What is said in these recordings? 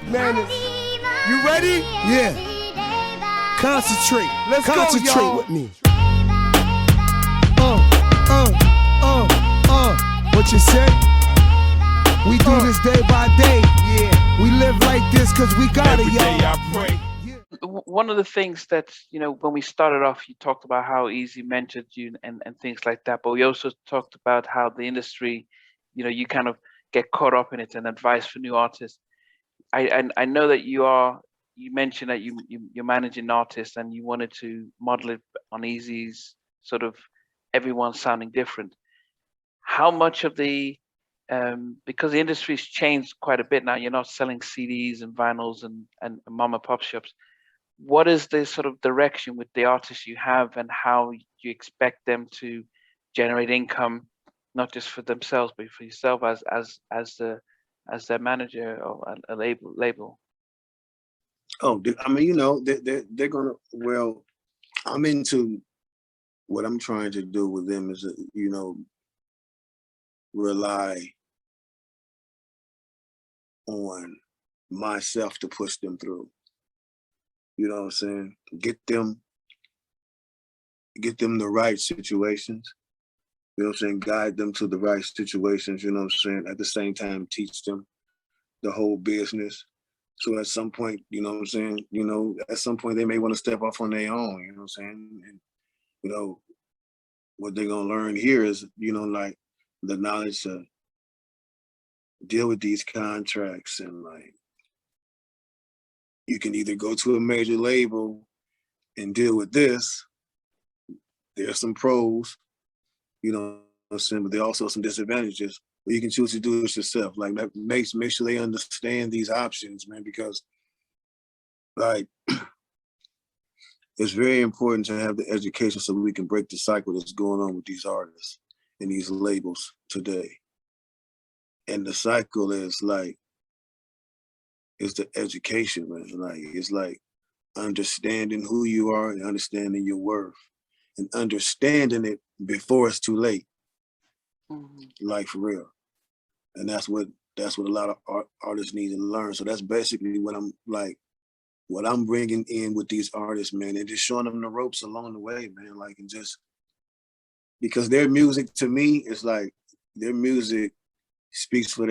Madness. You ready? Yeah. Concentrate. Let's Concentrate go, y'all. with me. What you say? We do this day by day. Yeah. We live like this cause we got it, Every day y'all. I pray. One of the things that, when we started off, you talked about how easy mentored you and things like that. But we also talked about how the industry, you kind of get caught up in it and advice for new artists. I know that you mentioned that you're managing artists and you wanted to model it on Easy's sort of everyone sounding different. How much of because the industry's changed quite a bit now, you're not selling CDs and vinyls and mom and pop shops. What is the sort of direction with the artists you have and how you expect them to generate income, not just for themselves, but for yourself as their manager or a label? Oh, I mean, they're gonna. Well, I'm into what I'm trying to do with them is, rely on myself to push them through. You know what I'm saying? Get them the right situations. You know what I'm saying? Guide them to the right situations. You know what I'm saying? At the same time, teach them the whole business. So at some point, you know what I'm saying? At some point they may want to step off on their own. You know what I'm saying? And, what they're gonna learn here is, like the knowledge to deal with these contracts, and like you can either go to a major label and deal with this. There's some pros, you know what I'm saying, but there are also some disadvantages. But you can choose to do it yourself. Like make sure they understand these options, man, because like it's very important to have the education so we can break the cycle that's going on with these artists and these labels today. And the cycle is like, it's the education, man. Like, it's like understanding who you are and understanding your worth and understanding it before it's too late. Mm-hmm. Like, for real. And that's what a lot of artists need to learn. So that's basically what I'm bringing in with these artists, man, and just showing them the ropes along the way, man. Like, and just because their music to me is like, their music speaks for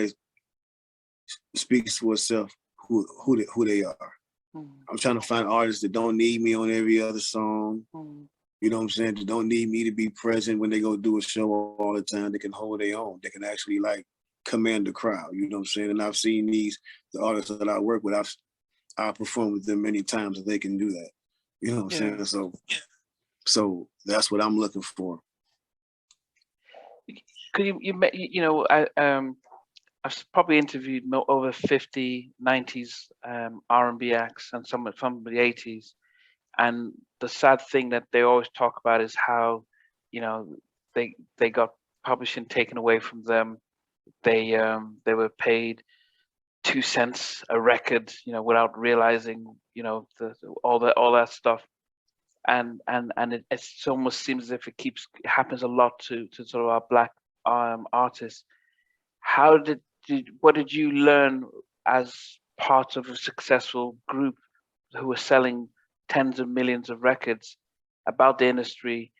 itself, who they are. Mm. I'm trying to find artists that don't need me on every other song. Mm. You know what I'm saying? That don't need me to be present when they go do a show all the time. They can hold their own. They can actually like command the crowd. You know what I'm saying? And I've seen the artists that I work with, I perform with them many times and they can do that. You know what I'm saying? So that's what I'm looking for. Could I've probably interviewed over 50 90s R&B acts and some from the 80s, and the sad thing that they always talk about is how they got publishing taken away from them. They were paid 2 cents a record, without realizing, all that stuff, and it almost seems as if it happens a lot to sort of our Black artists. What did you learn as part of a successful group who were selling tens of millions of records about the industry,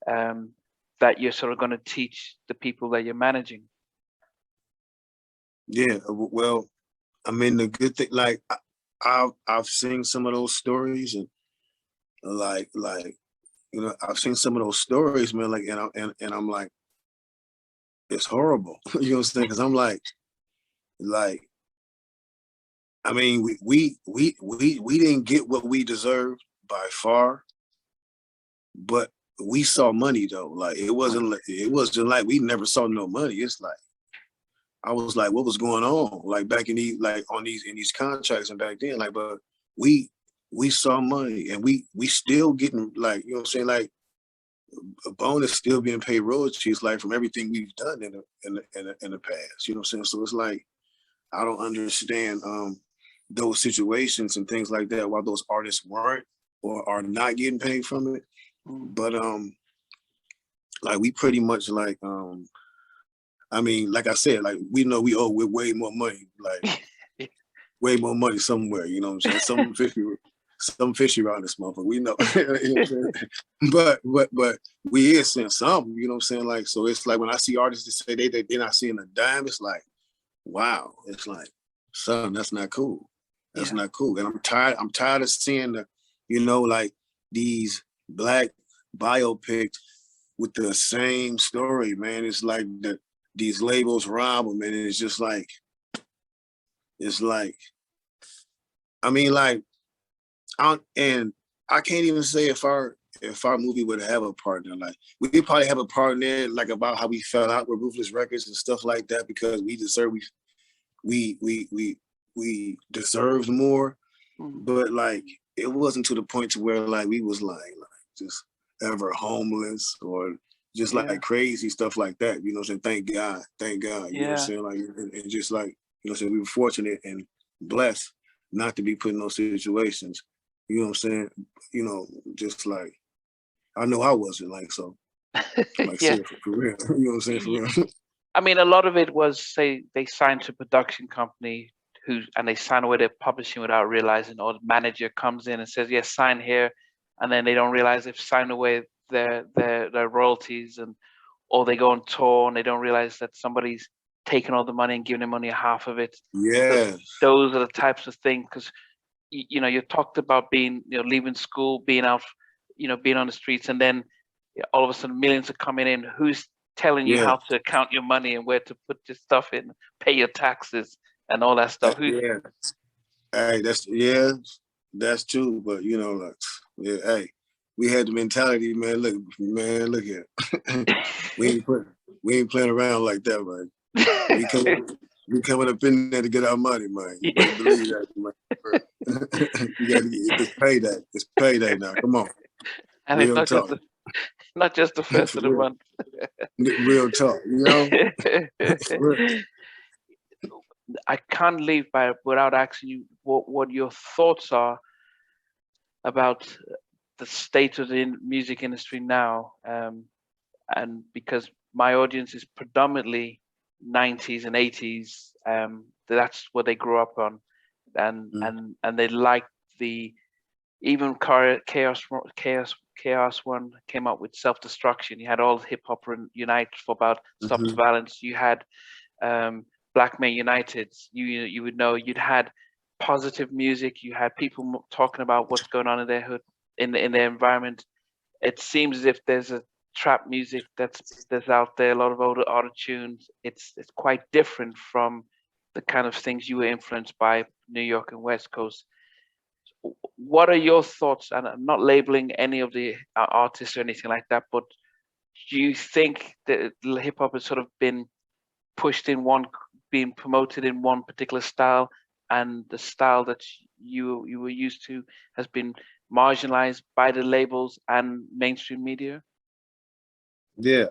that you're sort of going to teach the people that you're managing? Yeah, well, I mean, the good thing, like I've seen some of those stories, and like I've seen some of those stories, man. Like, and I'm like, it's horrible. You know what I'm saying? Because I'm like, I mean, we didn't get what we deserved by far, but we saw money though. Like it wasn't like we never saw no money. It's like I was like, what was going on? Like back in these contracts and back then, like, but we saw money and we still getting, like, you know what I'm saying, like a bonus still being paid royalties, like from everything we've done in the past. You know what I'm saying? So it's like I don't understand those situations and things like that, why those artists weren't or are not getting paid from it. But like we pretty much like I mean, like I said, like we know we owe way more money. Like way more money somewhere, you know what I'm saying? Some fishy around this motherfucker. We know. You know what I'm saying? But we is seeing something, you know what I'm saying? Like, so it's like when I see artists that say they're not seeing a dime, it's like, wow. It's like, son, that's not cool. That's not cool. And I'm tired of seeing the, you know, like these black biopics with the same story, man. It's like these labels rob them, and it's just like, I mean, like, and I can't even say if our movie would have a partner. Like, we probably have a partner, like, about how we fell out with Ruthless Records and stuff like that, because we deserved more. But like, it wasn't to the point to where like we was like just ever homeless or just like crazy stuff like that. You know what I'm saying? Thank God. You know what I'm saying? Like, and just like, you know what I'm saying, we were fortunate and blessed not to be put in those situations. You know what I'm saying? You know, just like, I know I wasn't, like, so, like, Yeah. for real. You know what I'm saying? For real. I mean, a lot of it was, say, they signed to a production company and they sign away their publishing without realizing, or the manager comes in and says, yes, sign here. And then they don't realize they've signed away their royalties, or they go on tour and they don't realize that somebody's taking all the money and giving them only half of it. Yeah. Those are the types of things, because, you know, you talked about being, you know, leaving school, being out, you know, being on the streets, and then all of a sudden millions are coming in. Who's telling you how to count your money and where to put your stuff in, pay your taxes and all that stuff? Yeah. Hey, that's true. But you know, like, hey, we had the mentality, man. Look here. we ain't playing around like that, man. We coming up in there to get our money, man. You better believe that, man. It's payday. It's payday now. Come on. And Real it's talk. not just the first of the month. Real talk, you know? I can't leave without asking you what your thoughts are about the state of the music industry now, and because my audience is predominantly 90s and 80s, that's what they grew up on, and they like the, even Chaos One came up with Self-Destruction. You had all hip hop unite for about Stop the Violence. You had Black Men United. You would know, you'd had positive music. You had people talking about what's going on in their hood, in their environment. It seems as if there's a trap music that's out there, a lot of older auto tunes. It's quite different from the kind of things you were influenced by, New York and West Coast. What are your thoughts? And I'm not labeling any of the artists or anything like that, but do you think that hip hop has sort of been pushed in being promoted in one particular style, and the style that you were used to has been marginalized by the labels and mainstream media? Yeah,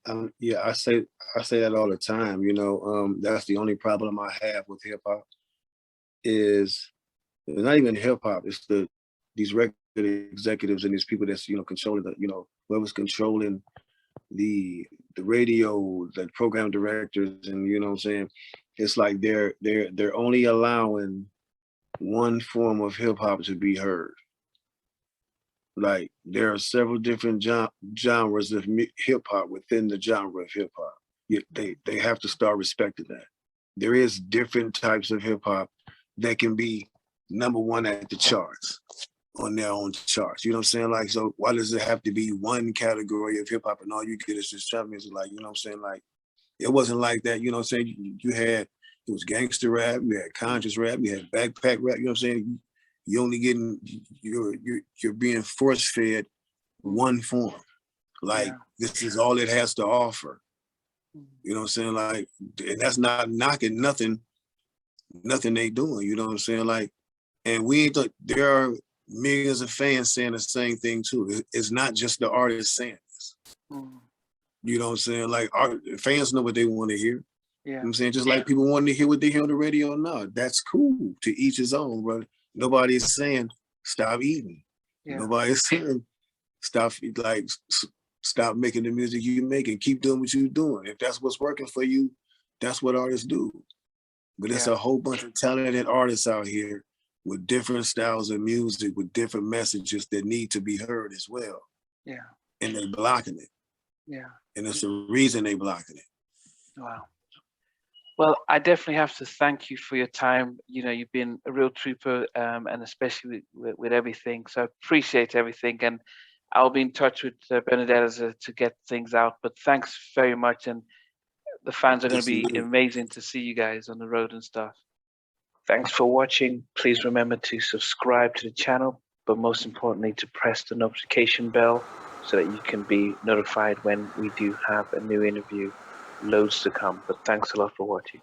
I say that all the time. You know, that's the only problem I have with hip hop is it's not even hip hop. It's these record executives and these people that's, you know, controlling the, you know, whoever's controlling the radio, the program directors, and you know what I'm saying. It's like they're only allowing one form of hip hop to be heard. Like, there are several different genres of hip hop within the genre of hip hop. They have to start respecting that. There is different types of hip hop that can be #1 at the charts, on their own charts. You know what I'm saying? Like, so why does it have to be one category of hip hop and all you get is just trap music? Like, you know what I'm saying? Like, it wasn't like that. You know what I'm saying? You had, it was gangster rap, you had conscious rap, you had backpack rap. You know what I'm saying? You only getting, you're being force fed one form. Like, this is all it has to offer. You know what I'm saying? Like, and that's not knocking nothing they doing. You know what I'm saying? Like, and there are millions of fans saying the same thing too. It's not just the artist saying this. You know what I'm saying? Like, fans know what they want to hear. You know what I'm saying? Just like people want to hear what they hear on the radio now. That's cool, to each his own, brother. Nobody's saying stop eating. Nobody's saying stop making the music you make and keep doing what you're doing. If that's what's working for you, that's what artists do. But it's a whole bunch of talented artists out here with different styles of music, with different messages that need to be heard as well. Yeah. And they're blocking it. Yeah. And it's the reason they're blocking it. Wow. Well, I definitely have to thank you for your time. You know, you've been a real trooper, and especially with everything. So I appreciate everything. And I'll be in touch with Bernadette to get things out. But thanks very much. And the fans are going to be amazing to see you guys on the road and stuff. Thanks for watching. Please remember to subscribe to the channel, but most importantly, to press the notification bell so that you can be notified when we do have a new interview. Loads to come, but thanks a lot for watching.